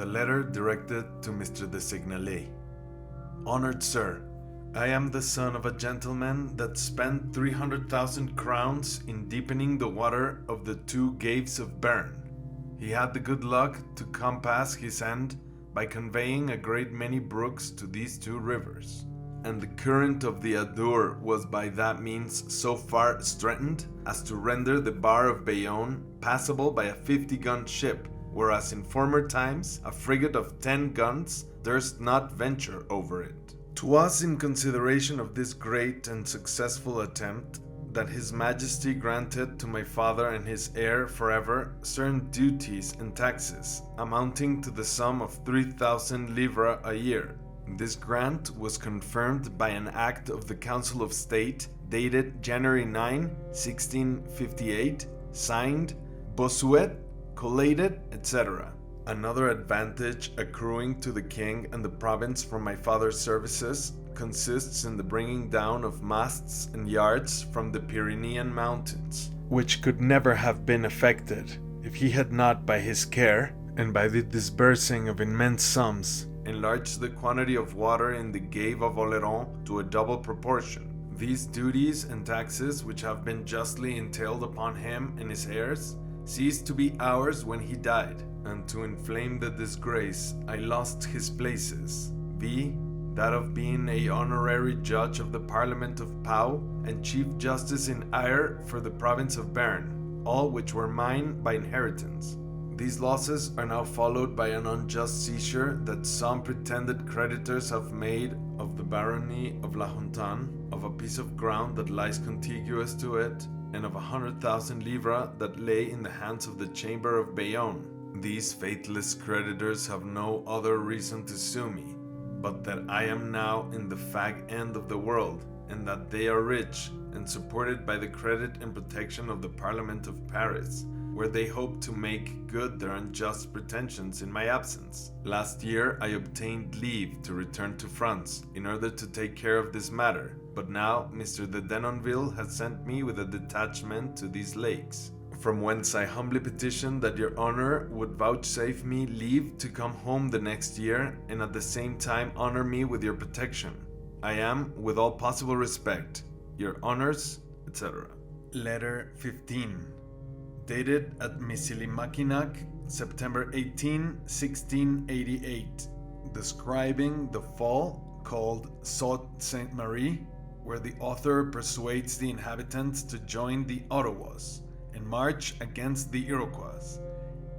a letter directed to Mr. de Seignelay. Honored Sir, I am the son of a gentleman that spent 300,000 crowns in deepening the water of the two gaves of Bern. He had the good luck to compass his end by conveying a great many brooks to these two rivers, and the current of the Adour was by that means so far strengthened as to render the bar of Bayonne passable by a 50-gun ship, whereas in former times a frigate of 10 guns durst not venture over it. 'Twas in consideration of this great and successful attempt that His Majesty granted to my father and his heir forever certain duties and taxes, amounting to the sum of 3,000 livres a year. This grant was confirmed by an act of the Council of State dated January 9, 1658, signed Bossuet, collated, etc. Another advantage accruing to the king and the province from my father's services consists in the bringing down of masts and yards from the Pyrenean mountains, which could never have been effected if he had not by his care, and by the disbursing of immense sums, enlarged the quantity of water in the Gave of Oleron to a double proportion. These duties and taxes, which have been justly entailed upon him and his heirs, ceased to be ours when he died, and to inflame the disgrace I lost his places, viz., that of being a honorary judge of the Parliament of Pau and Chief Justice in Eyre for the province of Bern, all which were mine by inheritance. These losses are now followed by an unjust seizure that some pretended creditors have made of the barony of La Hontan, of a piece of ground that lies contiguous to it, and of 100,000 livres that lay in the hands of the Chamber of Bayonne. These faithless creditors have no other reason to sue me, but that I am now in the fag end of the world, and that they are rich and supported by the credit and protection of the Parliament of Paris, where they hope to make good their unjust pretensions in my absence. Last year I obtained leave to return to France in order to take care of this matter, but now Mr. de Denonville has sent me with a detachment to these lakes, from whence I humbly petition that your honor would vouchsafe me leave to come home the next year, and at the same time honor me with your protection. I am, with all possible respect, your honors, etc. Letter 15. Dated at Missilimakinac, September 18, 1688, describing the fall called Saut St. where the author persuades the inhabitants to join the Outaouas and march against the Iroquois,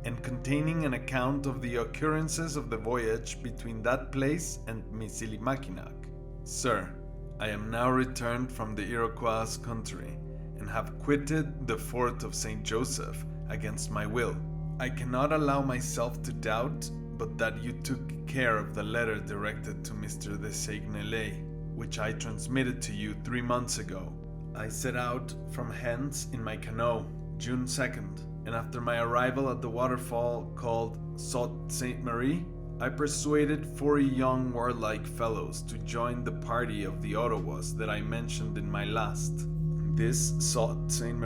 and containing an account of the occurrences of the voyage between that place and Missilimakinac. Sir, I am now returned from the Iroquois country, and have quitted the fort of St. Joseph against my will. I cannot allow myself to doubt but that you took care of the letter directed to Mr. de Seignelay, which I transmitted to you 3 months ago. I set out from hence in my canoe, June 2nd, and after my arrival at the waterfall called Saut St. I persuaded 40 young warlike fellows to join the party of the Ottawas that I mentioned in my last. This Saut St.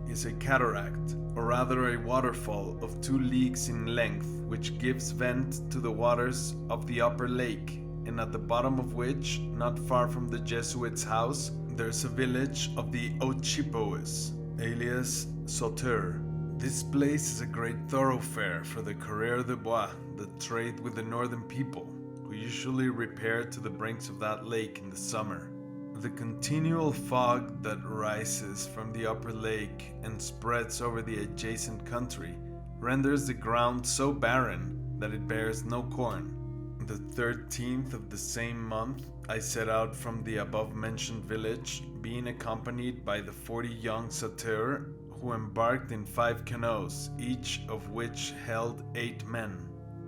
is a cataract, or rather a waterfall of 2 leagues in length, which gives vent to the waters of the upper lake, and at the bottom of which, not far from the Jesuit's house, there's a village of the Outaouas, alias Sauteur. This place is a great thoroughfare for the coureurs de bois that trade with the northern people, who usually repair to the brinks of that lake in the summer. The continual fog that rises from the upper lake and spreads over the adjacent country renders the ground so barren that it bears no corn. The 13th of the same month, I set out from the above-mentioned village, being accompanied by the 40 young sauteurs who embarked in 5 canoes, each of which held 8 men.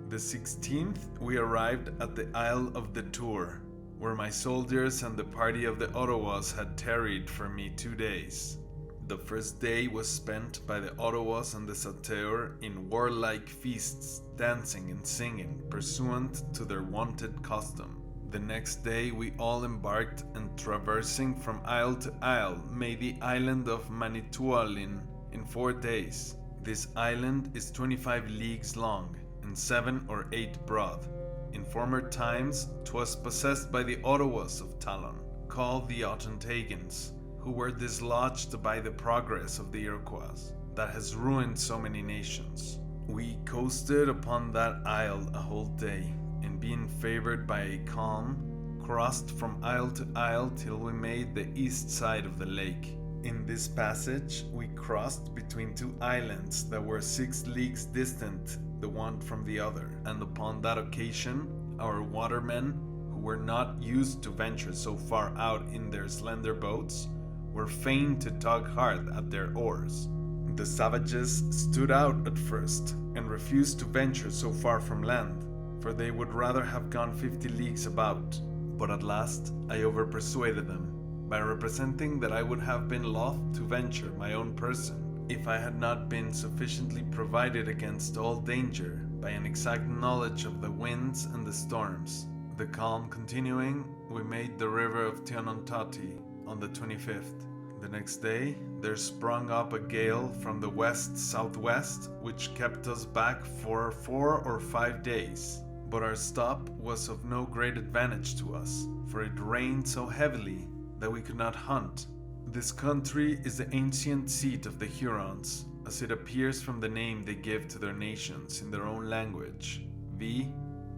The 16th, we arrived at the Isle of the Tour, where my soldiers and the party of the Ottawas had tarried for me 2 days. The first day was spent by the Ottawas and the Sauteurs in warlike feasts, dancing and singing, pursuant to their wonted custom. The next day we all embarked, and traversing from isle to isle, made the island of Manitoulin in 4 days. This island is 25 leagues long, and 7 or 8 broad. In former times 'twas possessed by the Outaouas of Talon, called the Ottantagans, who were dislodged by the progress of the Iroquois, that has ruined so many nations. We coasted upon that isle a whole day, and being favored by a calm, crossed from isle to isle till we made the east side of the lake. In this passage we crossed between 2 islands that were 6 leagues distant the one from the other, and upon that occasion our watermen, who were not used to venture so far out in their slender boats, were fain to tug hard at their oars. The savages stood out at first and refused to venture so far from land, for they would rather have gone 50 leagues about. But at last I overpersuaded them, by representing that I would have been loth to venture my own person, if I had not been sufficiently provided against all danger by an exact knowledge of the winds and the storms. The calm continuing, we made the river of Tionontati on the 25th. The next day there sprung up a gale from the west-southwest, which kept us back for 4 or 5 days. But our stop was of no great advantage to us, for it rained so heavily that we could not hunt. This country is the ancient seat of the Hurons, as it appears from the name they give to their nations in their own language, the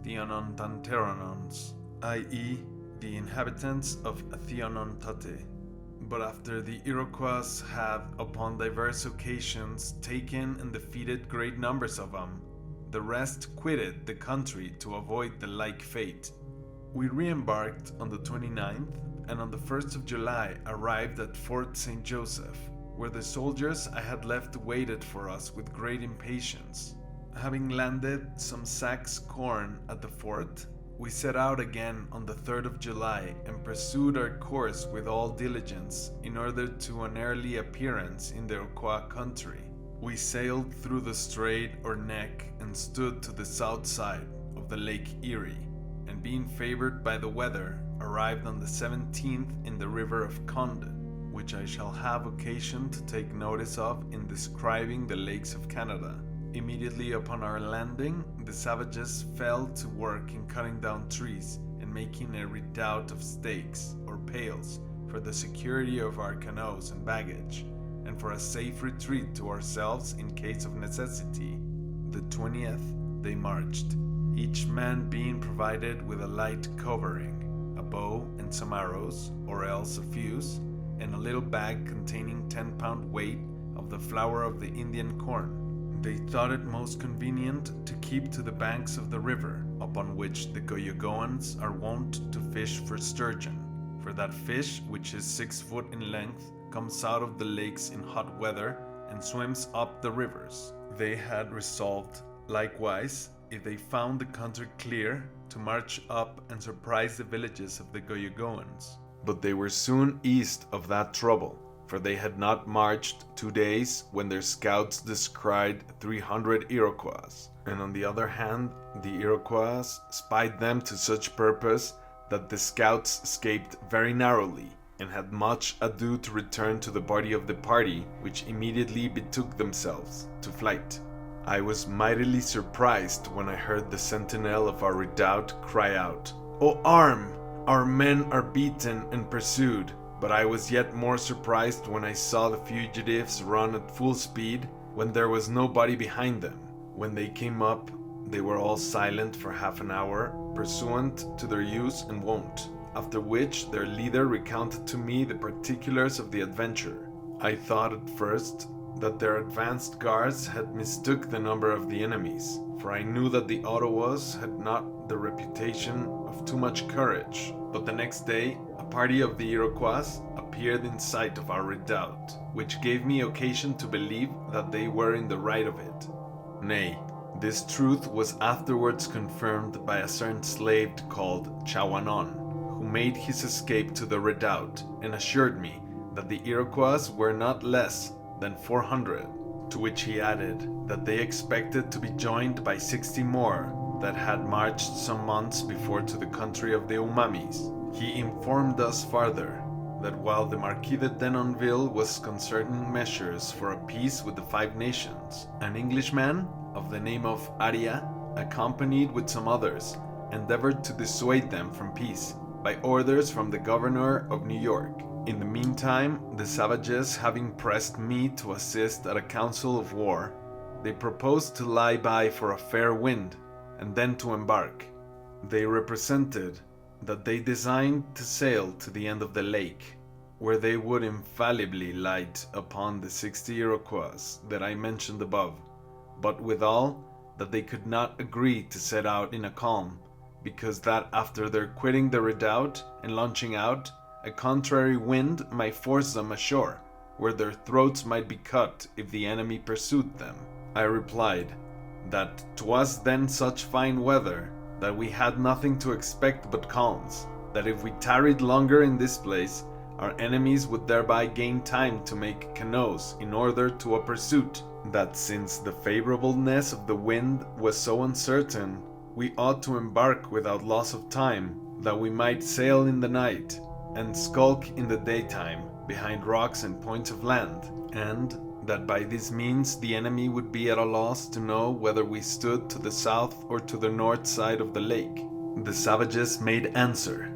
Tionontanteronons, i.e. the inhabitants of Tionontate. But after the Iroquois had upon diverse occasions taken and defeated great numbers of them, the rest quitted the country to avoid the like fate. We re-embarked on the 29th, and on the 1st of July arrived at Fort St. Joseph, where the soldiers I had left waited for us with great impatience. Having landed some sacks corn at the fort, we set out again on the 3rd of July and pursued our course with all diligence in order to an early appearance in the Iroquois country. We sailed through the strait or neck and stood to the south side of the Lake Erie, and being favored by the weather, arrived on the 17th in the river of Conde, which I shall have occasion to take notice of in describing the lakes of Canada. Immediately upon our landing, the savages fell to work in cutting down trees and making a redoubt of stakes or pales for the security of our canoes and baggage, and for a safe retreat to ourselves in case of necessity. The 20th they marched, each man being provided with a light covering, a bow and some arrows, or else a fuse, and a little bag containing 10-pound weight of the flour of the Indian corn. They thought it most convenient to keep to the banks of the river, upon which the Goyogoans are wont to fish for sturgeon, for that fish, which is 6 foot in length, comes out of the lakes in hot weather and swims up the rivers. They had resolved, likewise, if they found the country clear, to march up and surprise the villages of the Goyogoans. But they were soon eased of that trouble, for they had not marched 2 days when their scouts descried 300 Iroquois, and on the other hand the Iroquois spied them to such purpose that the scouts escaped very narrowly, and had much ado to return to the body of the party, which immediately betook themselves to flight. I was mightily surprised when I heard the sentinel of our redoubt cry out, "O arm! Our men are beaten and pursued." But I was yet more surprised when I saw the fugitives run at full speed, when there was nobody behind them. When they came up, they were all silent for half an hour, pursuant to their use and wont, after which their leader recounted to me the particulars of the adventure. I thought at first that their advanced guards had mistook the number of the enemies, for I knew that the Ottawas had not the reputation of too much courage. But the next day, a party of the Iroquois appeared in sight of our redoubt, which gave me occasion to believe that they were in the right of it. Nay, this truth was afterwards confirmed by a certain slave called Chawanon, who made his escape to the redoubt, and assured me that the Iroquois were not less than 400, to which he added that they expected to be joined by 60 more that had marched some months before to the country of the Umamis. He informed us farther that while the Marquis de Denonville was concerting measures for a peace with the 5 nations, an Englishman of the name of Aria accompanied with some others, endeavored to dissuade them from peace by orders from the governor of New York. In the meantime, the savages having pressed me to assist at a council of war, they proposed to lie by for a fair wind and then to embark. They represented that they designed to sail to the end of the lake, where they would infallibly light upon the 60 Iroquois that I mentioned above, but withal that they could not agree to set out in a calm, because that after their quitting the redoubt and launching out, a contrary wind might force them ashore, where their throats might be cut if the enemy pursued them. I replied that 'twas then such fine weather that we had nothing to expect but calms, that if we tarried longer in this place, our enemies would thereby gain time to make canoes in order to a pursuit, that since the favorableness of the wind was so uncertain, we ought to embark without loss of time, that we might sail in the night, and skulk in the daytime behind rocks and points of land, and that by this means the enemy would be at a loss to know whether we stood to the south or to the north side of the lake. The savages made answer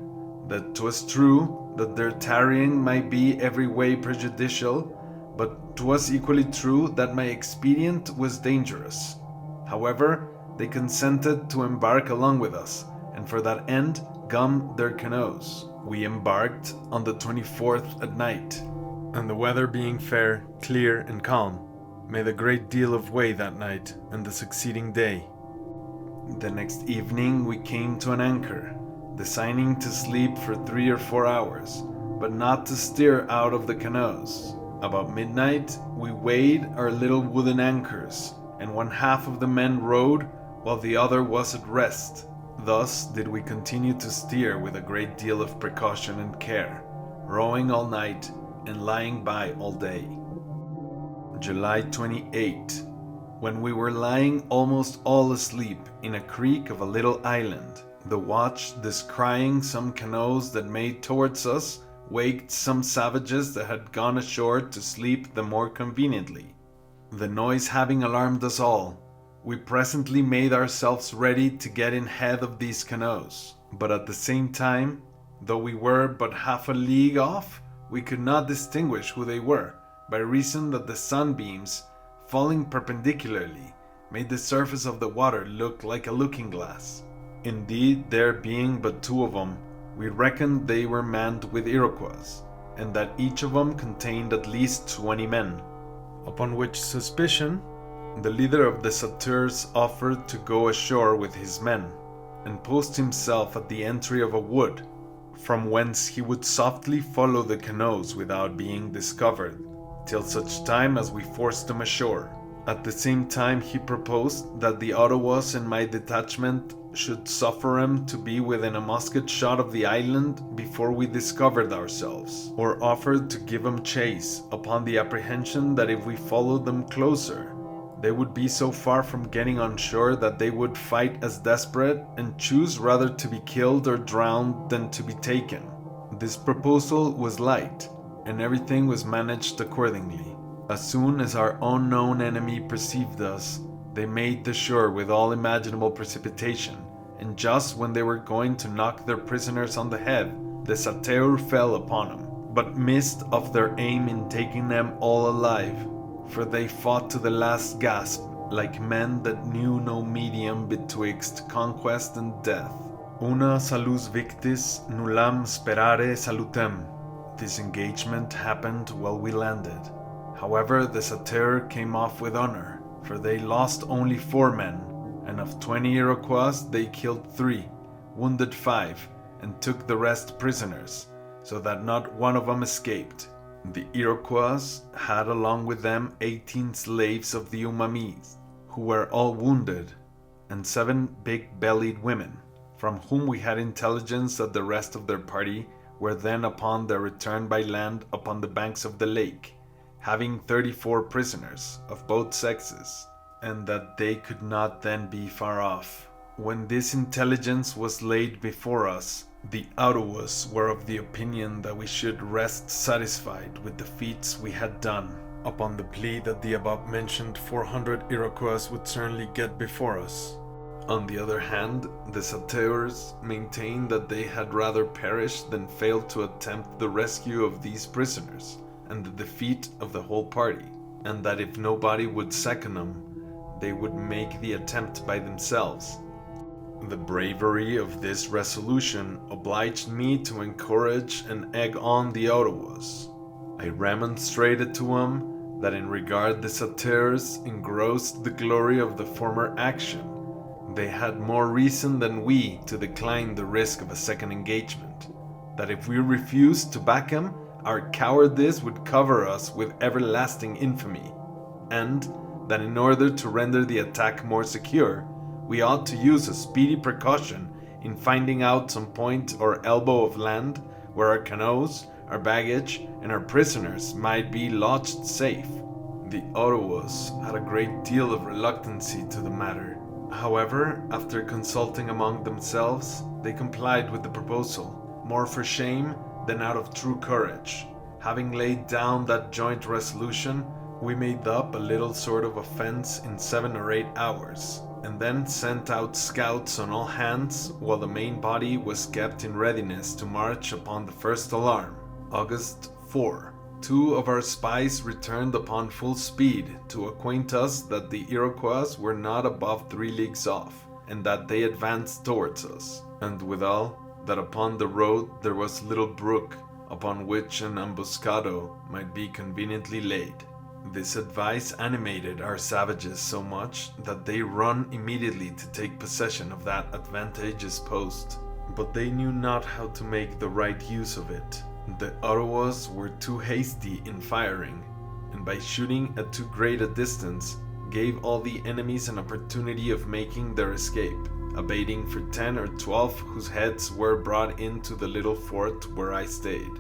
that 'twas true that their tarrying might be every way prejudicial, but 'twas equally true that my expedient was dangerous. However, they consented to embark along with us, and for that end gummed their canoes. We embarked on the 24th at night, and the weather being fair, clear, and calm, made a great deal of way that night and the succeeding day. The next evening we came to an anchor, designing to sleep for 3 or 4 hours, but not to steer out of the canoes. About midnight we weighed our little wooden anchors, and one half of the men rowed while the other was at rest. Thus did we continue to steer with a great deal of precaution and care, rowing all night and lying by all day. July 28, when we were lying almost all asleep in a creek of a little island, the watch descrying some canoes that made towards us waked some savages that had gone ashore to sleep the more conveniently. The noise having alarmed us all, we presently made ourselves ready to get in head of these canoes, but at the same time, though we were but half a league off, we could not distinguish who they were, by reason that the sunbeams, falling perpendicularly, made the surface of the water look like a looking-glass. Indeed, there being but 2 of them, we reckoned they were manned with Iroquois, and that each of them contained at least 20 men. Upon which suspicion, the leader of the sauteurs offered to go ashore with his men, and post himself at the entry of a wood, from whence he would softly follow the canoes without being discovered, till such time as we forced them ashore. At the same time he proposed that the Outaouas and my detachment should suffer him to be within a musket shot of the island before we discovered ourselves, or offered to give him chase upon the apprehension that if we followed them closer, they would be so far from getting on shore that they would fight as desperate and choose rather to be killed or drowned than to be taken. This proposal was light, and everything was managed accordingly. As soon as our unknown enemy perceived us, they made the shore with all imaginable precipitation, and just when they were going to knock their prisoners on the head, the sateur fell upon them, but missed of their aim in taking them all alive, for they fought to the last gasp, like men that knew no medium betwixt conquest and death. Una salus victis nullam sperare salutem. This engagement happened while we landed. However, the sateur came off with honor, for they lost only 4 men, and of 20 Iroquois they killed 3, wounded 5, and took the rest prisoners, so that not one of them escaped. The Iroquois had along with them 18 slaves of the Umamis, who were all wounded, and 7 big-bellied women, from whom we had intelligence that the rest of their party were then upon their return by land upon the banks of the lake, having 34 prisoners of both sexes, and that they could not then be far off. When this intelligence was laid before us, the Outaouas were of the opinion that we should rest satisfied with the feats we had done, upon the plea that the above-mentioned 400 Iroquois would certainly get before us. On the other hand, the sauteurs maintained that they had rather perished than failed to attempt the rescue of these prisoners and the defeat of the whole party, and that if nobody would second them, they would make the attempt by themselves. The bravery of this resolution obliged me to encourage and egg on the Outaouas. I remonstrated to them that in regard the sauteurs engrossed the glory of the former action, they had more reason than we to decline the risk of a second engagement, that if we refused to back him, our cowardice would cover us with everlasting infamy, and that in order to render the attack more secure, we ought to use a speedy precaution in finding out some point or elbow of land where our canoes, our baggage, and our prisoners might be lodged safe. The Ottawas had a great deal of reluctancy to the matter. However, after consulting among themselves, they complied with the proposal, more for shame than out of true courage. Having laid down that joint resolution, we made up a little sort of offense in 7 or 8 hours, and then sent out scouts on all hands while the main body was kept in readiness to march upon the first alarm. August 4. 2 of our spies returned upon full speed to acquaint us that the Iroquois were not above 3 leagues off, and that they advanced towards us, and withal, that upon the road there was a little brook, upon which an ambuscado might be conveniently laid. This advice animated our savages so much that they run immediately to take possession of that advantageous post, but they knew not how to make the right use of it. The Ottawas were too hasty in firing, and by shooting at too great a distance, gave all the enemies an opportunity of making their escape, abating for 10 or 12 whose heads were brought into the little fort where I stayed.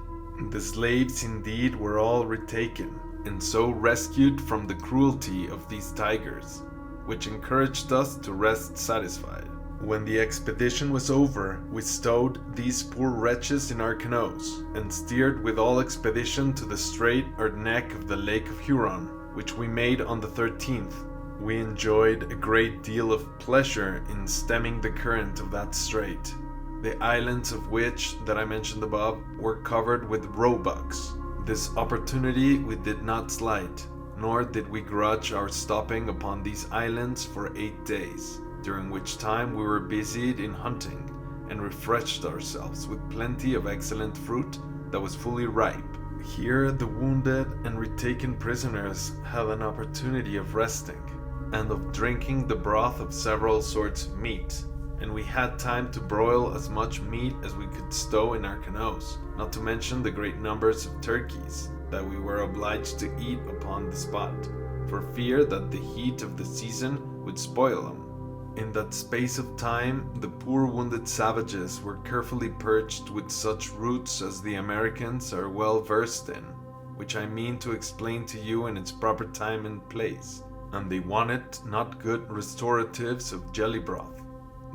The slaves indeed were all retaken, and so rescued from the cruelty of these tigers, which encouraged us to rest satisfied. When the expedition was over, we stowed these poor wretches in our canoes, and steered with all expedition to the strait or neck of the Lake of Huron, which we made on the 13th. We enjoyed a great deal of pleasure in stemming the current of that strait, the islands of which, that I mentioned above, were covered with roebucks. This opportunity we did not slight, nor did we grudge our stopping upon these islands for 8 days, during which time we were busied in hunting, and refreshed ourselves with plenty of excellent fruit that was fully ripe. Here the wounded and retaken prisoners had an opportunity of resting, and of drinking the broth of several sorts of meat, and we had time to broil as much meat as we could stow in our canoes, not to mention the great numbers of turkeys that we were obliged to eat upon the spot, for fear that the heat of the season would spoil them. In that space of time, the poor wounded savages were carefully purged with such roots as the Americans are well versed in, which I mean to explain to you in its proper time and place, and they wanted not good restoratives of jelly broth.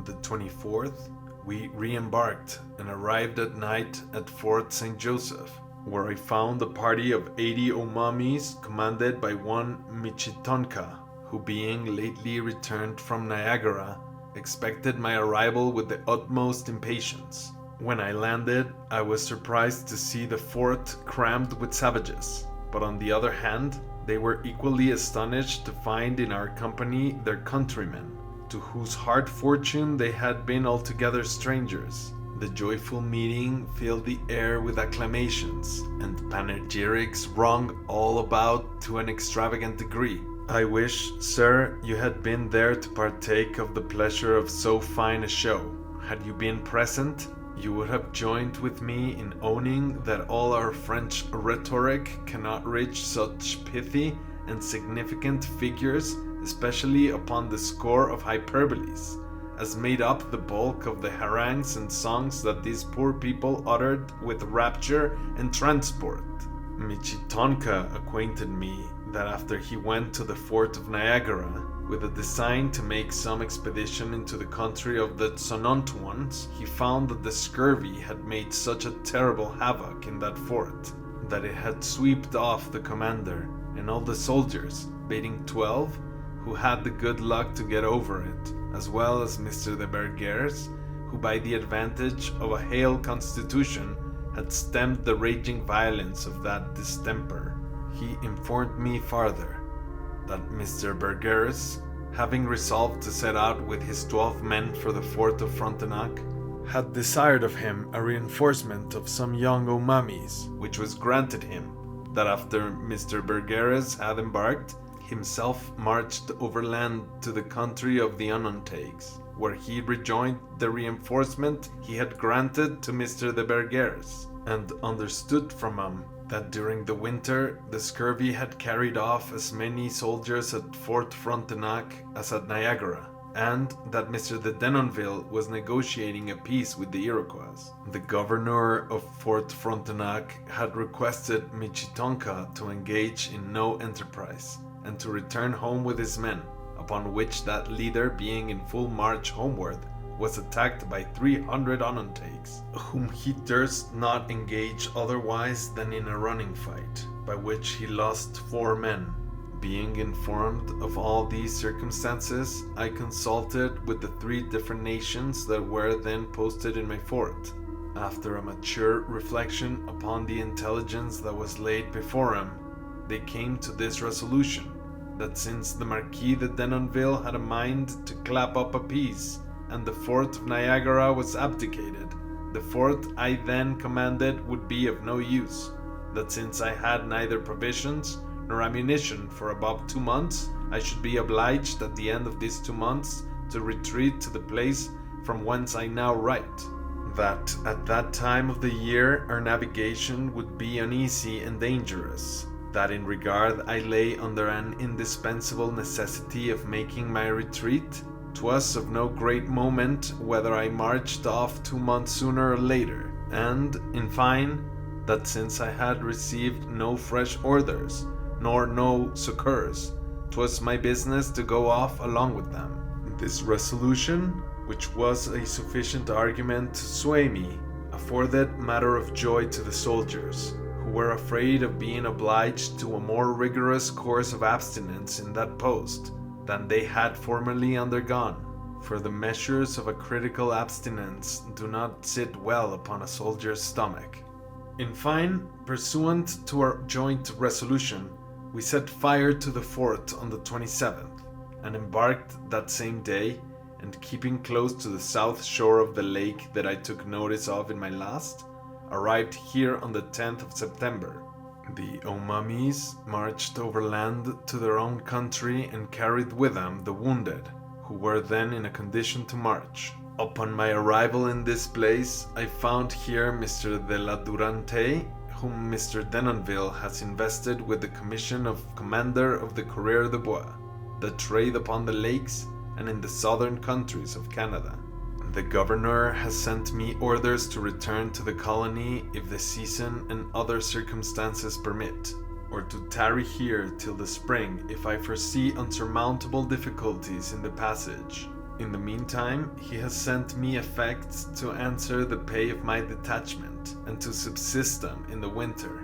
The 24th, we re-embarked and arrived at night at Fort St. Joseph, where I found a party of 80 Omamis commanded by one Michitonka, who being lately returned from Niagara, expected my arrival with the utmost impatience. When I landed, I was surprised to see the fort crammed with savages, but on the other hand, they were equally astonished to find in our company their countrymen, to whose hard fortune they had been altogether strangers. The joyful meeting filled the air with acclamations, and panegyrics rung all about to an extravagant degree. I wish, sir, you had been there to partake of the pleasure of so fine a show. Had you been present, you would have joined with me in owning that all our French rhetoric cannot reach such pithy and significant figures, especially upon the score of hyperboles, as made up the bulk of the harangues and songs that these poor people uttered with rapture and transport. Michitonka acquainted me that after he went to the fort of Niagara with a design to make some expedition into the country of the Tsonontuans, he found that the scurvy had made such a terrible havoc in that fort that it had swept off the commander and all the soldiers, bating 12, who had the good luck to get over it. as well as Mr. de Bergères, who by the advantage of a hale constitution had stemmed the raging violence of that distemper. He informed me farther that Mr. Bergères, having resolved to set out with his 12 men for the fort of Frontenac, had desired of him a reinforcement of some young Omamis, which was granted him, that after Mr. Bergères had embarked, himself marched overland to the country of the Onontagues, where he rejoined the reinforcement he had granted to Mr. de Bergères, and understood from him that during the winter the scurvy had carried off as many soldiers at Fort Frontenac as at Niagara, and that Mr. de Denonville was negotiating a peace with the Iroquois. The governor of Fort Frontenac had requested Michitonka to engage in no enterprise, and to return home with his men, upon which that leader, being in full march homeward, was attacked by 300 Onontagues, whom he durst not engage otherwise than in a running fight, by which he lost 4 men. Being informed of all these circumstances, I consulted with the 3 different nations that were then posted in my fort. After a mature reflection upon the intelligence that was laid before them, they came to this resolution, that since the Marquis de Denonville had a mind to clap up a peace, and the fort of Niagara was abdicated, the fort I then commanded would be of no use, that since I had neither provisions nor ammunition for above 2 months, I should be obliged at the end of these 2 months to retreat to the place from whence I now write, that at that time of the year our navigation would be uneasy and dangerous, that in regard I lay under an indispensable necessity of making my retreat, 'twas of no great moment whether I marched off 2 months sooner or later, and, in fine, that since I had received no fresh orders, nor no succors, 'twas my business to go off along with them. This resolution, which was a sufficient argument to sway me, afforded matter of joy to the soldiers, who were afraid of being obliged to a more rigorous course of abstinence in that post than they had formerly undergone, for the measures of a critical abstinence do not sit well upon a soldier's stomach. In fine, pursuant to our joint resolution, we set fire to the fort on the 27th, and embarked that same day, and keeping close to the south shore of the lake that I took notice of in my last, arrived here on the 10th of September. The Omamis marched overland to their own country and carried with them the wounded, who were then in a condition to march. Upon my arrival in this place, I found here Mr. de la Durante, whom Mr. Denonville has invested with the commission of Commander of the Coureur de Bois, that trade upon the lakes and in the southern countries of Canada. The governor has sent me orders to return to the colony if the season and other circumstances permit, or to tarry here till the spring if I foresee unsurmountable difficulties in the passage. In the meantime, he has sent me effects to answer the pay of my detachment, and to subsist them in the winter.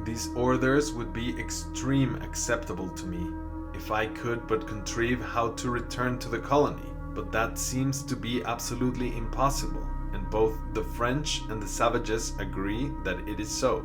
These orders would be extreme acceptable to me, if I could but contrive how to return to the colony, but that seems to be absolutely impossible, and both the French and the savages agree that it is so.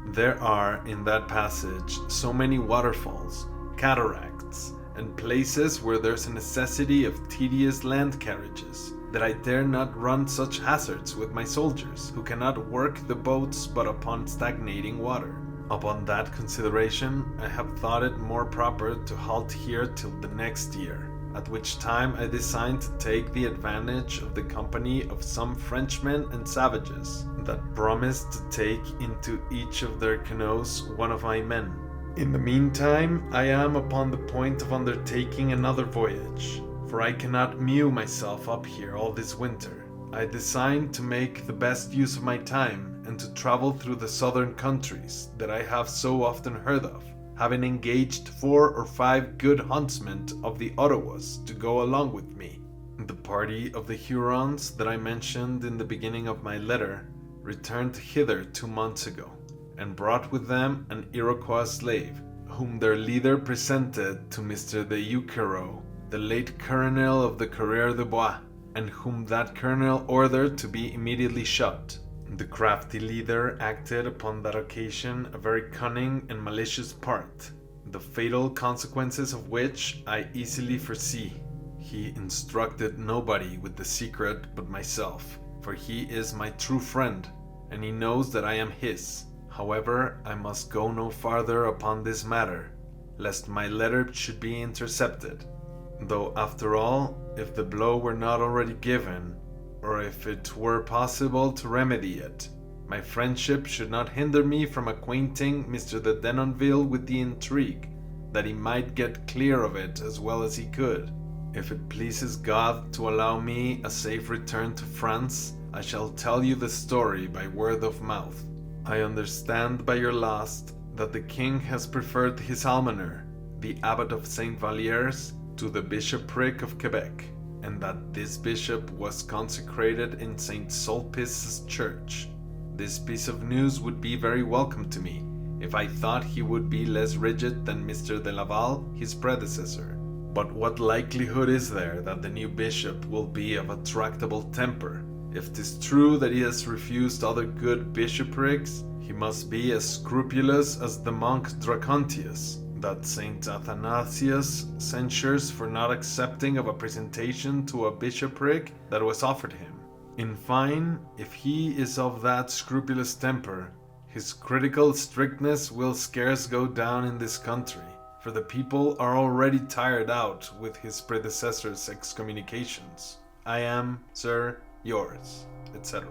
There are in that passage so many waterfalls, cataracts, and places where there's a necessity of tedious land carriages, that I dare not run such hazards with my soldiers, who cannot work the boats but upon stagnating water. Upon that consideration, I have thought it more proper to halt here till the next year, at which time I design to take the advantage of the company of some Frenchmen and savages, that promise to take into each of their canoes one of my men. In the meantime, I am upon the point of undertaking another voyage, for I cannot mew myself up here all this winter. I design to make the best use of my time, and to travel through the southern countries that I have so often heard of, having engaged 4 or 5 good huntsmen of the Outaouas to go along with me. The party of the Hurons that I mentioned in the beginning of my letter returned hither 2 months ago, and brought with them an Iroquois slave, whom their leader presented to Mr. de Uquero the late colonel of the Courrier de Bois, and whom that colonel ordered to be immediately shot. The crafty leader acted upon that occasion a very cunning and malicious part, the fatal consequences of which I easily foresee. He instructed nobody with the secret but myself, for he is my true friend, and he knows that I am his. However, I must go no farther upon this matter, lest my letter should be intercepted. Though after all, if the blow were not already given, or if it were possible to remedy it, my friendship should not hinder me from acquainting Mr. de Denonville with the intrigue, that he might get clear of it as well as he could. If it pleases God to allow me a safe return to France, I shall tell you the story by word of mouth. I understand by your last that the king has preferred his almoner, the abbot of St. Valliers, to the bishopric of Quebec, and that this bishop was consecrated in St. Sulpice's church. This piece of news would be very welcome to me, if I thought he would be less rigid than Mr. de Laval, his predecessor. But what likelihood is there that the new bishop will be of a tractable temper? If 'tis true that he has refused other good bishoprics, he must be as scrupulous as the monk Dracontius, that Saint Athanasius censures for not accepting of a presentation to a bishopric that was offered him. In fine, if he is of that scrupulous temper, his critical strictness will scarce go down in this country, for the people are already tired out with his predecessor's excommunications. I am, sir, yours, etc.